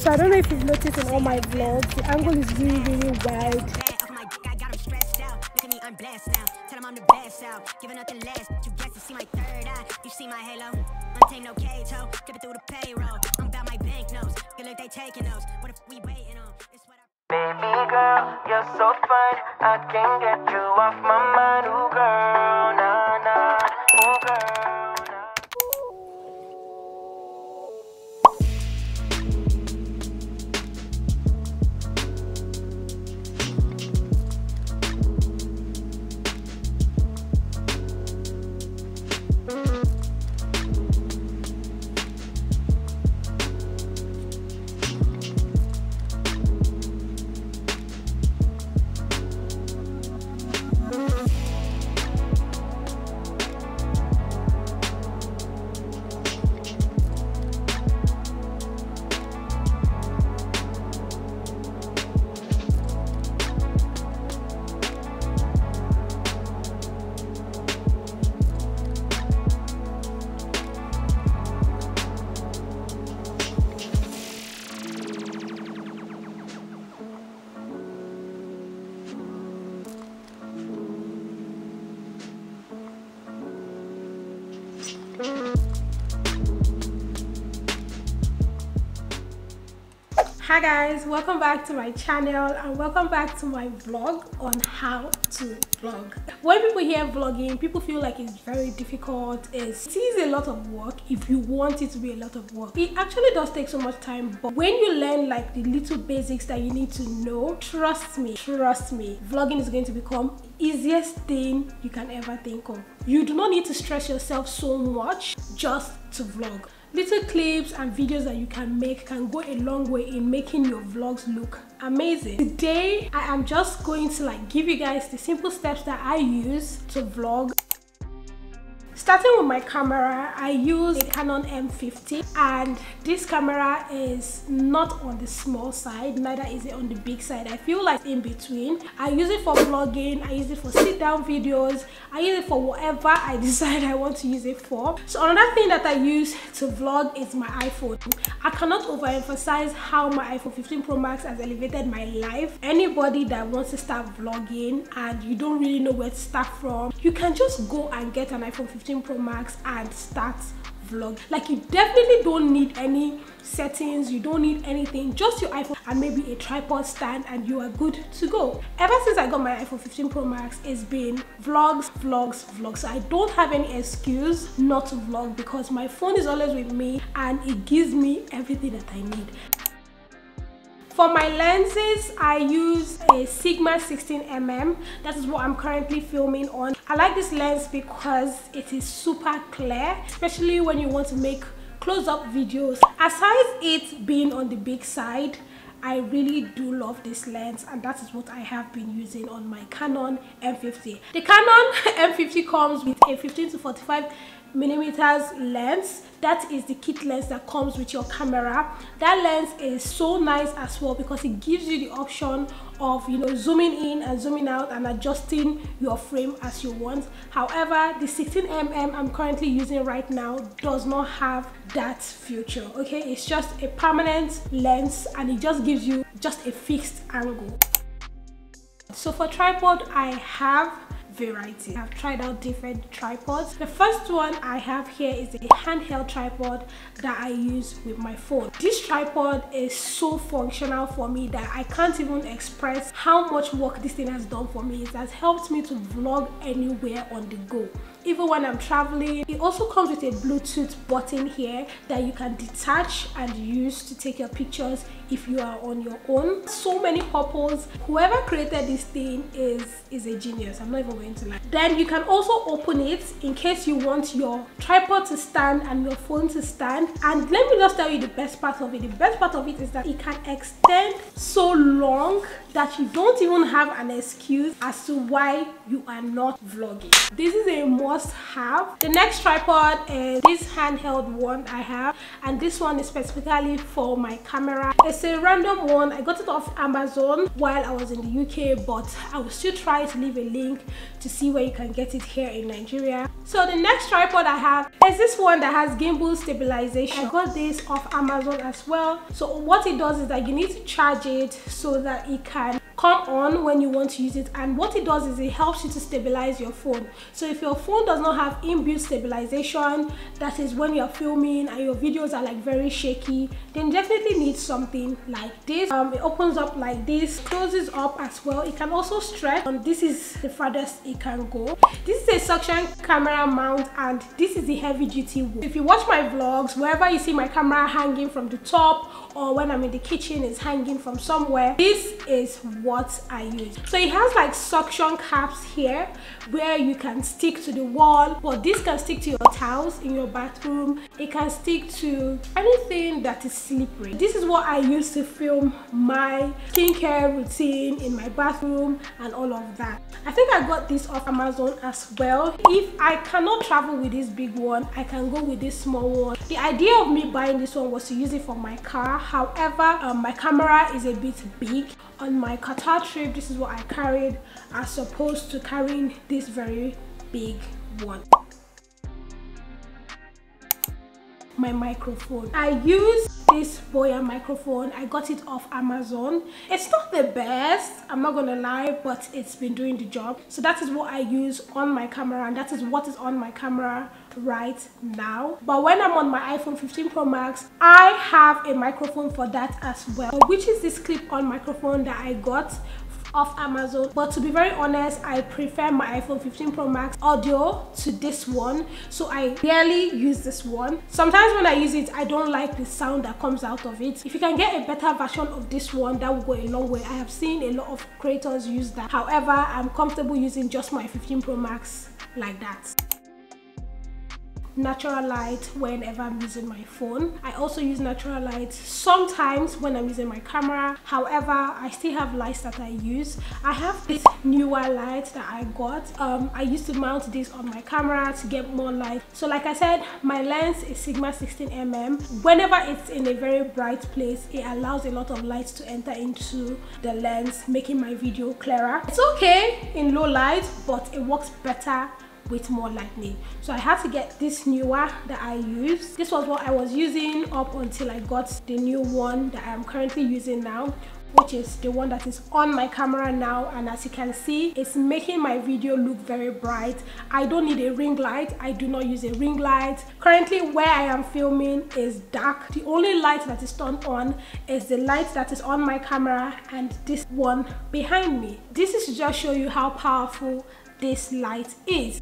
So I don't know if you've noticed in all my vlogs, the angle is really, really wide. I'm blessed now. Tell them I'm the best out. Giving nothing less. You guess to see my third eye. You see my halo. Untamed, no cage, ho. Dip it through the payroll. I'm about my bank notes. Feel like they taking those. What if we waiting on? It's what Baby girl, you're so fine. I can't get you off my mind. Ooh girl, nah, nah. Ooh girl. Hi guys, welcome back to my channel and welcome back to my vlog on how to vlog. When people hear vlogging, people feel like it's very difficult. It is a lot of work if you want it to be a lot of work. It actually does take so much time, but when you learn like the little basics that you need to know, trust me, vlogging is going to become easiest thing you can ever think of. You do not need to stress yourself so much just to vlog. Little clips and videos that you can make can go a long way in making your vlogs look amazing. Today I am just going to give you guys the simple steps that I use to vlog. Starting with my camera, I use a Canon M50 and this camera is not on the small side, neither is it on the big side. I feel like in between. I use it for vlogging, I use it for sit down videos, I use it for whatever I decide I want to use it for. So another thing that I use to vlog is my iPhone. I cannot overemphasize how my iPhone 15 Pro Max has elevated my life. Anybody that wants to start vlogging and you don't really know where to start from, you can just go and get an iPhone 15 Pro Max and start vlog. Like, you definitely don't need any settings, you don't need anything, just your iPhone and maybe a tripod stand and you are good to go. Ever since I got my iPhone 15 Pro Max, it's been vlogs. So I don't have any excuse not to vlog because my phone is always with me and it gives me everything that I need. For my lenses, I use a Sigma 16mm. That is what I'm currently filming on. I like this lens because it is super clear, especially when you want to make close-up videos. Aside it being on the big side, I really do love this lens and that is what I have been using on my Canon M50. The Canon M50 comes with a 15 to 45 millimeters lens. That is the kit lens that comes with your camera. That lens is so nice as well because it gives you the option of, you know, zooming in and zooming out and adjusting your frame as you want. However, the 16mm I'm currently using right now does not have that feature. Okay, it's just a permanent lens and it just gives you just a fixed angle. So for tripod, I have variety. I've tried out different tripods. The first one I have here is a handheld tripod that I use with my phone. This tripod is so functional for me that I can't even express how much work this thing has done for me. It has helped me to vlog anywhere on the go, even when I'm traveling. It also comes with a Bluetooth button here that you can detach and use to take your pictures if you are on your own. So many purposes. Whoever created this thing is a genius. I'm not even going to lie. Then you can also open it in case you want your tripod to stand and your phone to stand. And let me just tell you the best part of it. The best part of it is that it can extend so long that you don't even have an excuse as to why you are not vlogging. This is a must-have. The next tripod is this handheld one I have, and this one is specifically for my camera. It's a random one. I got it off Amazon while I was in the UK, but I will still try to leave a link to see where you can get it here in Nigeria. So the next tripod I have is this one that has gimbal stabilization. I got this off Amazon as well. So what it does is that you need to charge it so that it can come on when you want to use it, and what it does is it helps you to stabilize your phone. So if your phone does not have inbuilt stabilization, that is when you're filming and your videos are like very shaky, then definitely need something like this. It opens up like this, closes up as well. It can also stretch, and this is the farthest it can go. This is a suction camera mount, and this is the heavy duty one. If you watch my vlogs, wherever you see my camera hanging from the top, or when I'm in the kitchen it's hanging from somewhere, this is what I use. So it has like suction caps here where you can stick to the wall, but this can stick to your towels in your bathroom. It can stick to anything that is slippery. This is what I use to film my skincare routine in my bathroom and all of that. I think I got this off Amazon as well. If I cannot travel with this big one, I can go with this small one. The idea of me buying this one was to use it for my car. However, my camera is a bit big. On my Qatar trip, this is what I carried as opposed to carrying this very big one. My microphone. I use this Boya microphone. I got it off Amazon. It's not the best, I'm not gonna lie, but it's been doing the job. So that is what I use on my camera, and that is what is on my camera right now. But when I'm on my iPhone 15 Pro Max, I have a microphone for that as well, which is this clip-on microphone that I got off Amazon. But to be very honest, I prefer my iPhone 15 Pro Max audio to this one, so I rarely use this one. Sometimes when I use it, I don't like the sound that comes out of it. If you can get a better version of this one, that will go a long way. I have seen a lot of creators use that. However, I'm comfortable using just my 15 Pro Max like that. Natural light whenever I'm using my phone. I also use natural light sometimes when I'm using my camera. However, I still have lights that I use. I have this newer light that I got. I used to mount this on my camera to get more light. So like I said, my lens is Sigma 16mm. Whenever it's in a very bright place, it allows a lot of light to enter into the lens, making my video clearer. It's okay in low light, but it works better with more lightning. So I had to get this newer that I use. This was what I was using up until I got the new one that I am currently using now, which is the one that is on my camera now. And as you can see, it's making my video look very bright. I don't need a ring light. I do not use a ring light. Currently where I am filming is dark. The only light that is turned on is the light that is on my camera and this one behind me. This is to just show you how powerful this light is.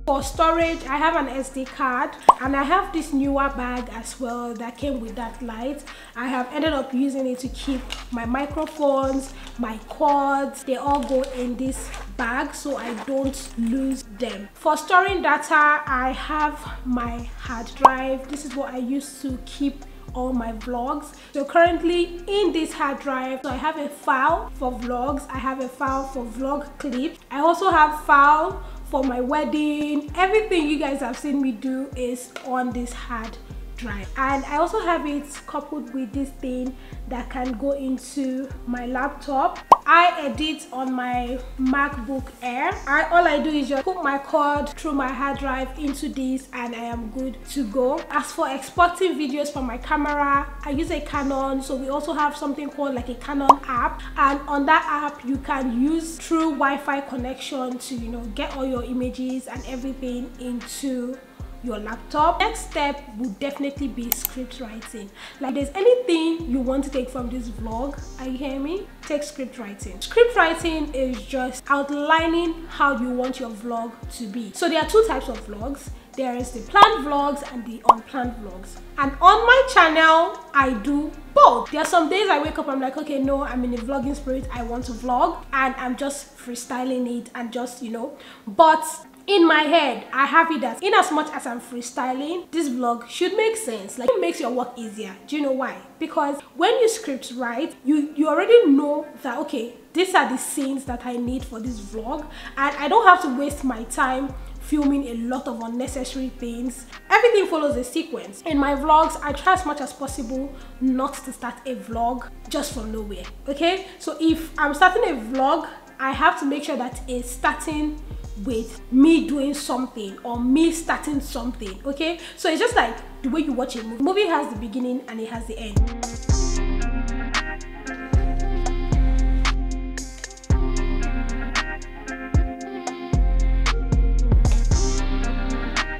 For storage, I have an SD card, and I have this newer bag as well that came with that light. I have ended up using it to keep my microphones, my cords, they all go in this bag so I don't lose them. For storing data, I have my hard drive. This is what I use to keep all my vlogs. So currently in this hard drive, so I have a file for vlogs, I have a file for vlog clips, I also have file for my wedding. Everything you guys have seen me do is on this hard drive, and I also have it coupled with this thing that can go into my laptop. I edit on my MacBook Air. All I do is just put my cord through my hard drive into this and I am good to go. As for exporting videos from my camera, I use a Canon, so we also have something called like a Canon app, and on that app you can use through Wi-Fi connection to, you know, get all your images and everything into your laptop. Next step would definitely be script writing. Like, there's anything you want to take from this vlog, are you hearing me? Take script writing. Script writing is just outlining how you want your vlog to be. So there are two types of vlogs. There is the planned vlogs and the unplanned vlogs, and on my channel I do both. There are some days I wake up, I'm like, okay, no, I'm in a vlogging spirit, I want to vlog, and I'm just freestyling it and just, you know, but in my head I have it that in as much as I'm freestyling, this vlog should make sense. Like, it makes your work easier. Do you know why? Because when you script write, you already know that, okay, these are the scenes that I need for this vlog, and I don't have to waste my time filming a lot of unnecessary things. Everything follows a sequence. In my vlogs, I try as much as possible not to start a vlog just from nowhere, okay? So if I'm starting a vlog, I have to make sure that it's starting with me doing something or me starting something. Okay, so it's just like the way you watch a movie. Movie has the beginning and it has the end.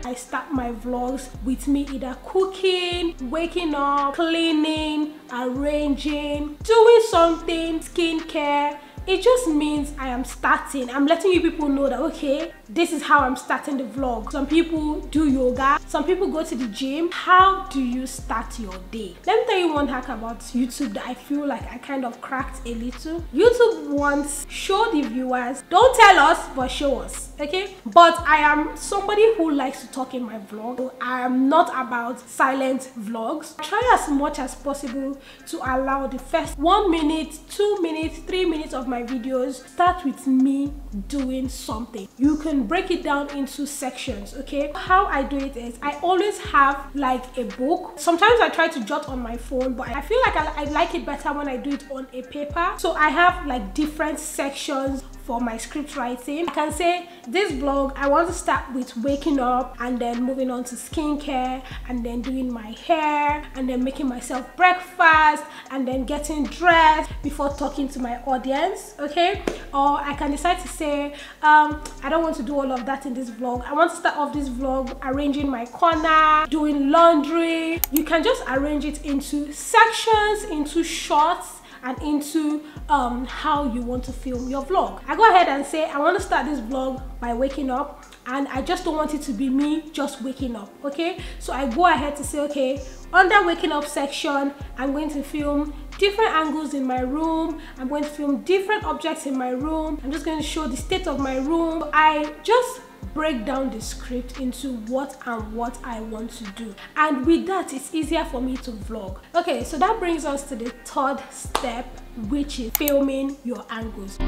I start my vlogs with me either cooking, waking up, cleaning, arranging, doing something, skincare. It just means I am starting. I'm letting you people know that, okay, this is how I'm starting the vlog. Some people do yoga, some people go to the gym. How do you start your day? Let me tell you one hack about YouTube that I feel like I kind of cracked a little. YouTube wants show the viewers, don't tell us, but show us, okay? But I am somebody who likes to talk in my vlog. I am not about silent vlogs. Try as much as possible to allow the first 1 minute, 2 minutes, 3 minutes of my videos start with me doing something. You can break it down into sections, okay? How I do it is I always have like a book. Sometimes I try to jot on my phone, but I feel like I like it better when I do it on a paper. So I have like different sections for my script writing. I can say this vlog, I want to start with waking up and then moving on to skincare and then doing my hair and then making myself breakfast and then getting dressed before talking to my audience, okay? Or I can decide to say, I don't want to do all of that in this vlog. I want to start off this vlog arranging my corner, doing laundry. You can just arrange it into sections, into shorts, and into how you want to film your vlog. I go ahead and say I want to start this vlog by waking up, and I just don't want it to be me just waking up, okay? So I go ahead to say, okay, under waking up section, I'm going to film different angles in my room. I'm going to film different objects in my room. I'm just going to show the state of my room. I just break down the script into what I want to do, and with that it's easier for me to vlog. Okay, so that brings us to the third step, which is filming your angles.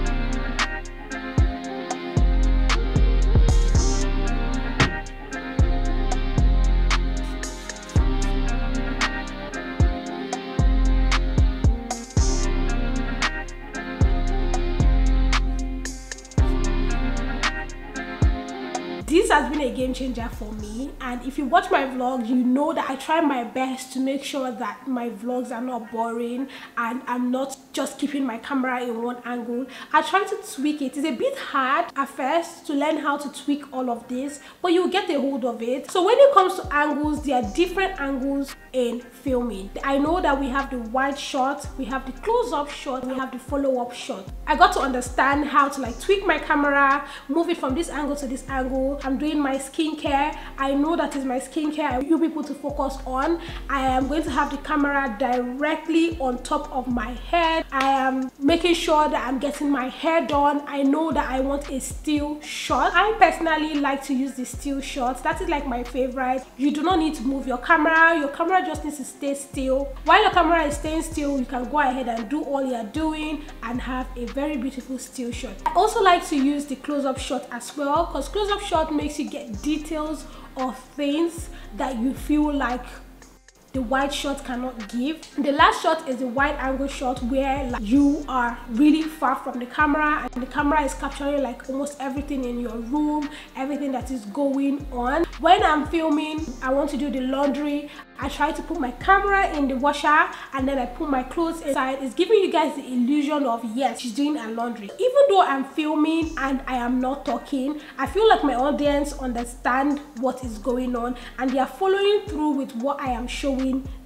This has been a game changer for me, and if you watch my vlogs, you know that I try my best to make sure that my vlogs are not boring and I'm not just keeping my camera in one angle. I try to tweak it. It's a bit hard at first to learn how to tweak all of this, but you'll get a hold of it. So when it comes to angles, there are different angles in filming. I know that we have the wide shot, we have the close-up shot, we have the follow-up shot. I got to understand how to like tweak my camera, move it from this angle to this angle. I'm doing my skincare. I know that is my skincare I want you people to focus on. I am going to have the camera directly on top of my head. I am making sure that I'm getting my hair done. I know that I want a still shot. I personally like to use the still shots. That is like my favorite. You do not need to move your camera. Your camera just needs to stay still. While your camera is staying still, you can go ahead and do all you're doing and have a very beautiful still shot. I also like to use the close-up shot as well, because close-up shot makes you get details of things that you feel like the wide shot cannot give. The last shot is the wide angle shot, where like, you are really far from the camera and the camera is capturing like almost everything in your room, everything that is going on. When I'm filming, I want to do the laundry, I try to put my camera in the washer and then I put my clothes inside. It's giving you guys the illusion of, yes, she's doing her laundry. Even though I'm filming and I am not talking, I feel like my audience understand what is going on and they are following through with what I am showing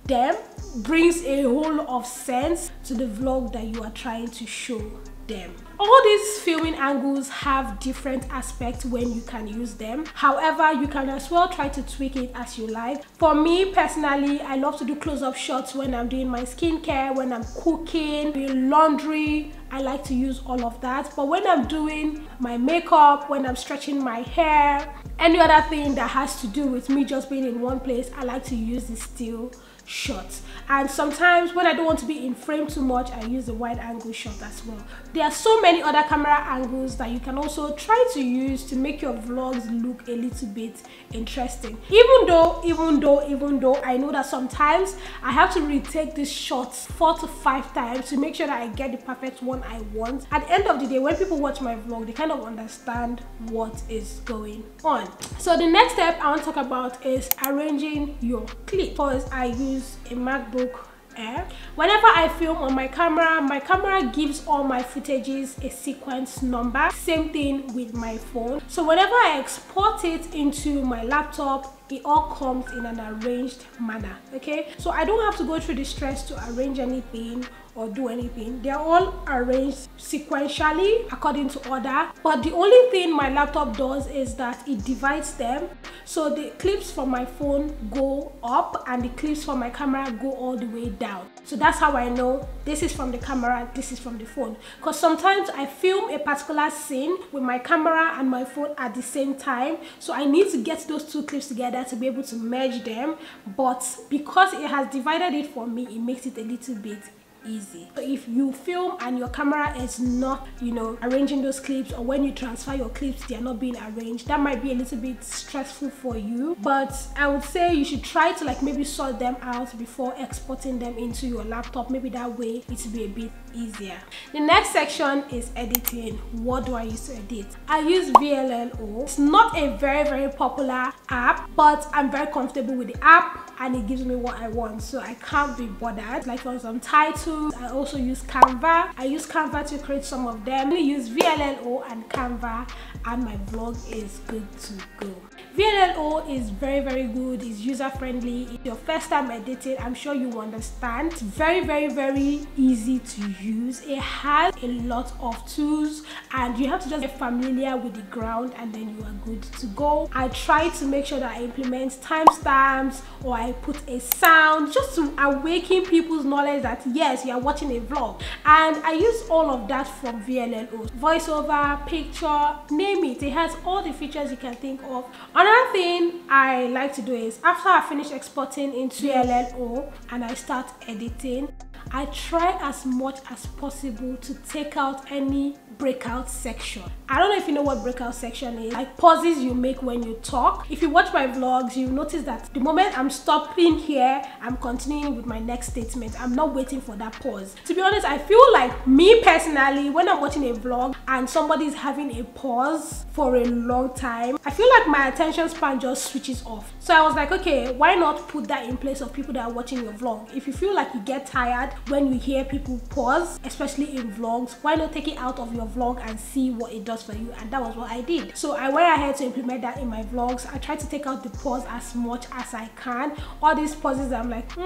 them. Brings a whole lot of sense to the vlog that you are trying to show them. All these filming angles have different aspects when you can use them. However, you can as well try to tweak it as you like. For me personally, I love to do close-up shots when I'm doing my skincare, when I'm cooking, doing laundry. I like to use all of that. But when I'm doing my makeup, when I'm stretching my hair, any other thing that has to do with me just being in one place, I like to use the still shots. And sometimes when I don't want to be in frame too much, I use the wide angle shot as well. There are so many other camera angles that you can also try to use to make your vlogs look a little bit interesting. Even though I know that sometimes I have to retake these shots 4 to 5 times to make sure that I get the perfect one I want. At the end of the day, when people watch my vlog, they kind of understand what is going on. So the next step I want to talk about is arranging your clip, because I use a MacBook Air. Whenever I film on my camera gives all my footages a sequence number. Same thing with my phone. So whenever I export it into my laptop, it all comes in an arranged manner. Okay, so I don't have to go through the stress to arrange anything or do anything. They're all arranged sequentially according to order, but the only thing my laptop does is that it divides them. So the clips from my phone go up and the clips from my camera go all the way down. So that's how I know this is from the camera, this is from the phone. Because sometimes I film a particular scene with my camera and my phone at the same time, so I need to get those two clips together to be able to merge them. But because it has divided it for me, it makes it a little bit easy. So if you film and your camera is not, you know, arranging those clips, or when you transfer your clips they are not being arranged, that might be a little bit stressful for you. But I would say you should try to like maybe sort them out before exporting them into your laptop. Maybe that way it will be a bit easier. The next section is editing. What do I use to edit? I use VLLO. It's not a very popular app, but I'm very comfortable with the app and it gives me what I want, so I can't be bothered. Like for some titles, I also use Canva. I use Canva to create some of them. I use VLLO and Canva and my vlog is good to go. VLLO is very good. It's user friendly. If your first time editing, I'm sure you understand. It's very easy to use. It has a lot of tools and you have to just get familiar with the ground and then you are good to go. I try to make sure that I implement timestamps or I put a sound just to awaken people's knowledge that yes, you are watching a vlog. And I use all of that from VLLO. Voiceover, picture, name it. It has all the features you can think of. Another thing I like to do is after I finish exporting into VLLO and I start editing, I try as much as possible to take out any breakout section. I don't know if you know what breakout section is, like pauses you make when you talk. If you watch my vlogs, you'll notice that the moment I'm stopping here, I'm continuing with my next statement. I'm not waiting for that pause. To be honest, I feel like me personally, when I'm watching a vlog and somebody's having a pause for a long time, I feel like my attention span just switches off. So I was like, okay, why not put that in place of people that are watching your vlog? If you feel like you get tired when you hear people pause, especially in vlogs, why not take it out of your vlog and see what it does for you? And that was what I did. So I went ahead to implement that in my vlogs. I try to take out the pause as much as I can. All these pauses, I'm like,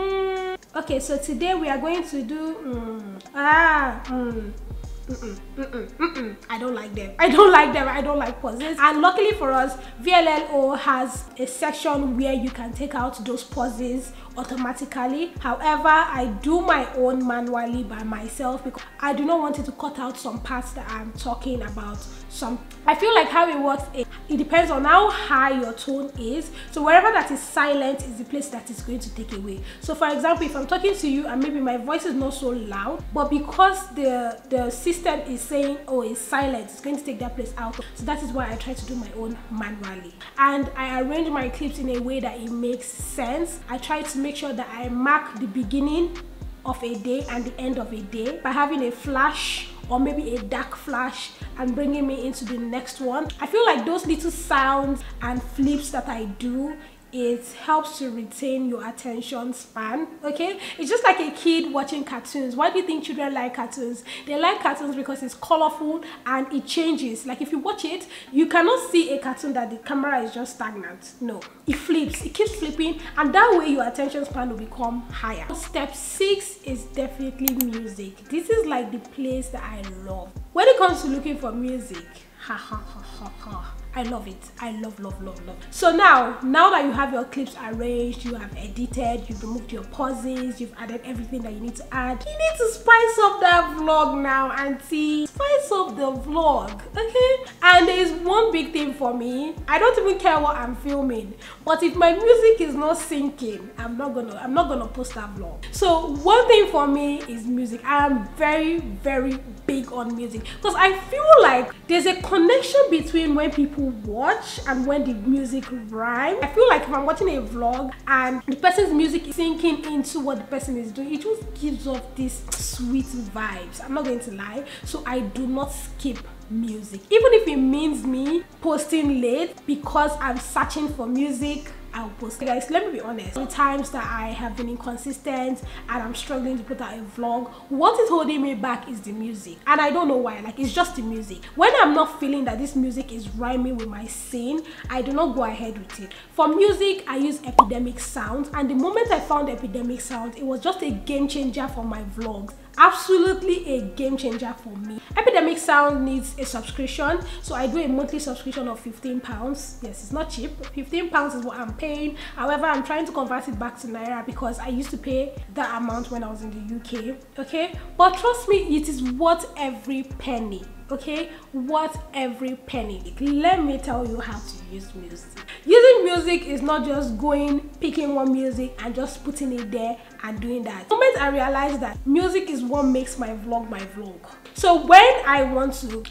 okay, so today we are going to do I don't like them. I don't like pauses. And luckily for us, VLLO has a section where you can take out those pauses automatically. However, I do my own manually by myself because I do not want it to cut out some parts that I'm talking about. I feel like how it works is it depends on how high your tone is. So wherever that is silent is the place that is going to take away. So for example, if I'm talking to you and maybe my voice is not so loud, but because the system is saying, oh, it's silent, it's going to take that place out. So that is why I try to do my own manually. And I arrange my clips in a way that it makes sense. I try to make sure that I mark the beginning of a day and the end of a day by having a flash or maybe a dark flash and bringing me into the next one. I feel like those little sounds and flips that I do, it helps to retain your attention span. Okay, it's just like a kid watching cartoons. Why do you think children like cartoons? They like cartoons because it's colorful and it changes. Like if you watch it, you cannot see a cartoon that the camera is just stagnant. No, it flips, it keeps flipping, and that way your attention span will become higher. Step 6 is definitely music. This is like the place that I love when it comes to looking for music. I love it. I love. So now that you have your clips arranged, you have edited, you've removed your pauses, you've added everything that you need to add, you need to spice up that vlog now, auntie. Spice mix up the vlog, okay? And there is one big thing for me. I don't even care what I'm filming, but if my music is not syncing, I'm not gonna post that vlog. So one thing for me is music. I am very, very big on music because I feel like there's a connection between when people watch and when the music rhymes. I feel like if I'm watching a vlog and the person's music is sinking into what the person is doing, it just gives off these sweet vibes. I'm not going to lie. So I do not skip music, even if it means me posting late because I'm searching for music. I'll post. Guys, let me be honest, the times that I have been inconsistent and I'm struggling to put out a vlog, what is holding me back is the music, and I don't know why. Like, it's just the music. When I'm not feeling that this music is rhyming with my scene, I do not go ahead with it. For music, I use Epidemic Sound, and the moment I found Epidemic Sound, it was just a game changer for my vlogs. Absolutely a game changer for me. Epidemic Sound needs a subscription, so I do a monthly subscription of £15. Yes, it's not cheap. £15 is what I'm paying. However, I'm trying to convert it back to Naira because I used to pay that amount when I was in the UK, okay? But trust me, it is worth every penny. Okay, worth every penny. Let me tell you how to use music. Using music is not just picking one music and just putting it there and doing that. The moment I realized that music is what makes my vlog my vlog. So when I want to,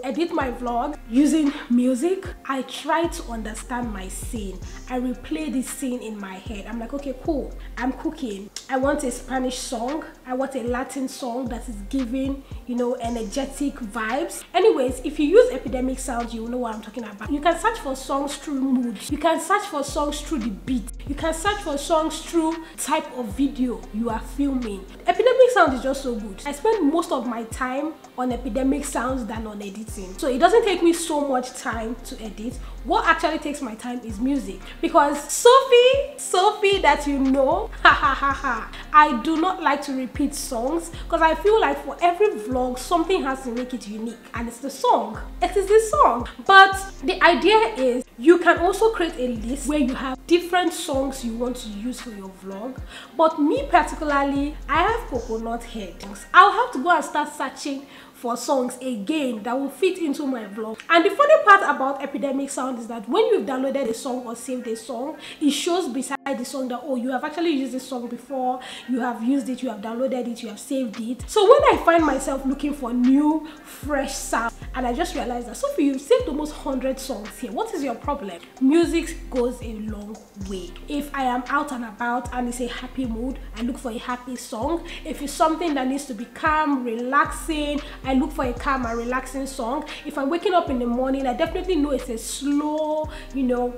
edit my vlog using music, I try to understand my scene. I replay this scene in my head. I'm like, okay, cool. I'm cooking. I want a Spanish song. I want a Latin song that is giving, energetic vibes. Anyways, if you use Epidemic Sound, you will know what I'm talking about. You can search for songs through mood. You can search for songs through the beat. You can search for songs through type of video you are filming. Epidemic Sound is just so good. I spend most of my time on Epidemic Sounds than on editing. So it doesn't take me so much time to edit. What actually takes my time is music. Because Sophie that you know, I do not like to repeat songs because I feel like for every vlog, something has to make it unique. And it's the song. It is the song. But the idea is you can also create a list where you have different songs you want to use for your vlog. But me particularly, I have coconut head. I'll have to go and start searching for songs again that will fit into my vlog. And the funny part about Epidemic Sound is that when you've downloaded a song or saved a song, it shows beside the song that, oh, you have actually used this song before, you have used it, you have downloaded it, you have saved it. So when I find myself looking for new, fresh sounds, and I just realized that, Sophie, you've saved almost 100 songs here. What is your problem? Music goes a long way. If I am out and about and it's a happy mood, I look for a happy song. If it's something that needs to be calm, relaxing, I look for a calm and relaxing song. If I'm waking up in the morning, I definitely know it's a slow,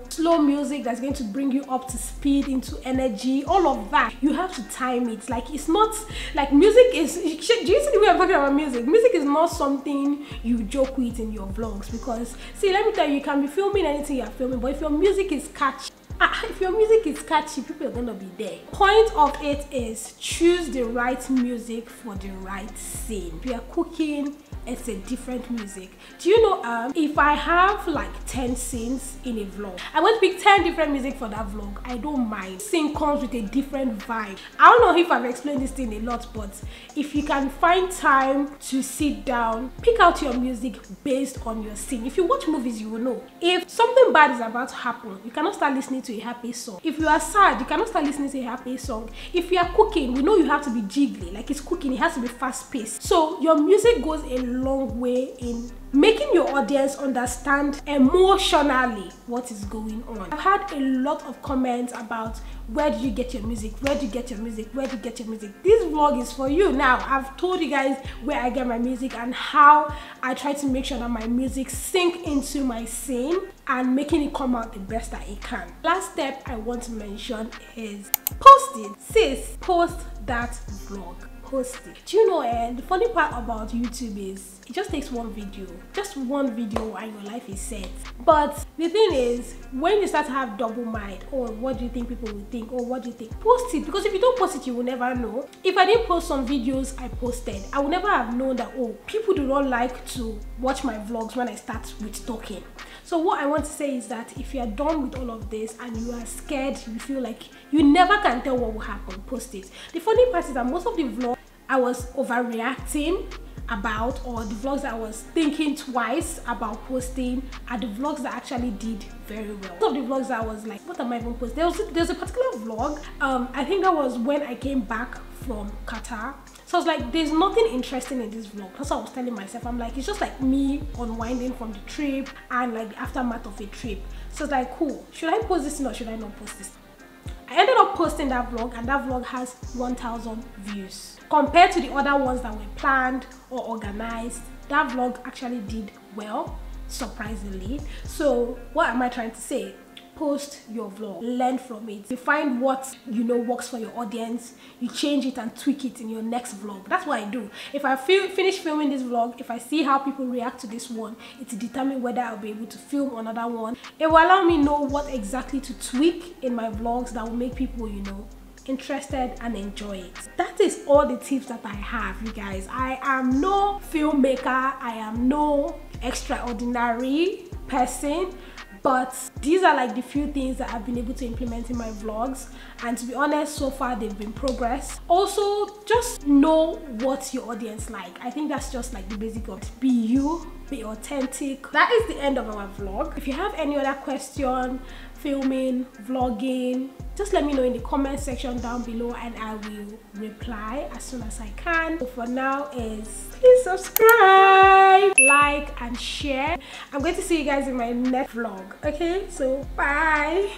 slow music that's going to bring you up to speed, into energy, all of that. You have to time it. Like, it's not like music is, do you see the way I'm talking about music? Music is not something you joke with in your vlogs because, see, let me tell you can be filming anything you're filming, but if your music is catchy, people are gonna be there. Point of it is choose the right music for the right scene. If you are cooking, it's a different music. Do you know, if I have like 10 scenes in a vlog, I want to pick 10 different music for that vlog. I don't mind. Scene comes with a different vibe. I don't know if I've explained this thing a lot, but if you can find time to sit down, pick out your music based on your scene. If you watch movies, you will know. If something bad is about to happen, you cannot start listening to a happy song. If you are sad, you cannot start listening to a happy song. If you are cooking, we know you have to be jiggly. Like, it's cooking, it has to be fast paced. So your music goes a long way in making your audience understand emotionally what is going on. I've had a lot of comments about where do you get your music, where do you get your music, where do you get your music. This vlog is for you. Now I've told you guys where I get my music and how I try to make sure that my music sync into my scene and making it come out the best that it can. Last step I want to mention is post it. Sis, post that vlog. Post it. Do you know, the funny part about YouTube is it just takes one video, and your life is set. But the thing is, when you start to have double mind, or what do you think people will think, or what do you think, post it, because if you don't post it, you will never know. If I didn't post some videos I posted, I would never have known that, oh, people do not like to watch my vlogs when I start with talking. So what I want to say is that if you are done with all of this and you are scared, you feel like you never can tell what will happen, post it. The funny part is that most of the vlogs I was overreacting about, or the vlogs that I was thinking twice about posting, are the vlogs that actually did very well. Some of the vlogs that I was like, what am I even posting? There's a particular vlog, I think that was when I came back from Qatar. So I was like, there's nothing interesting in this vlog. That's what I was telling myself. I'm like, it's just like me unwinding from the trip and like the aftermath of a trip. So it's like, cool, should I post this or should I not post this? I ended up posting that vlog, and that vlog has 1,000 views. Compared to the other ones that were planned or organized, that vlog actually did well, surprisingly. So what am I trying to say? Post your vlog, learn from it. You find what you know works for your audience, you change it and tweak it in your next vlog. That's what I do. If I finish filming this vlog, if I see how people react to this one, it will determine whether I'll be able to film another one. It will allow me know what exactly to tweak in my vlogs that will make people, you know, interested and enjoy it. That is all the tips that I have, you guys. I am no filmmaker, I am no extraordinary person, but these are like the few things that I've been able to implement in my vlogs, and to be honest, so far they've been progress. Also, just know what your audience like. I think that's just like the basic of it. Be you, be authentic. That is the end of our vlog. If you have any other question, filming, vlogging, just let me know in the comment section down below and I will reply as soon as I can. So for now is please subscribe, like and share. I'm going to see you guys in my next vlog. Okay, so bye.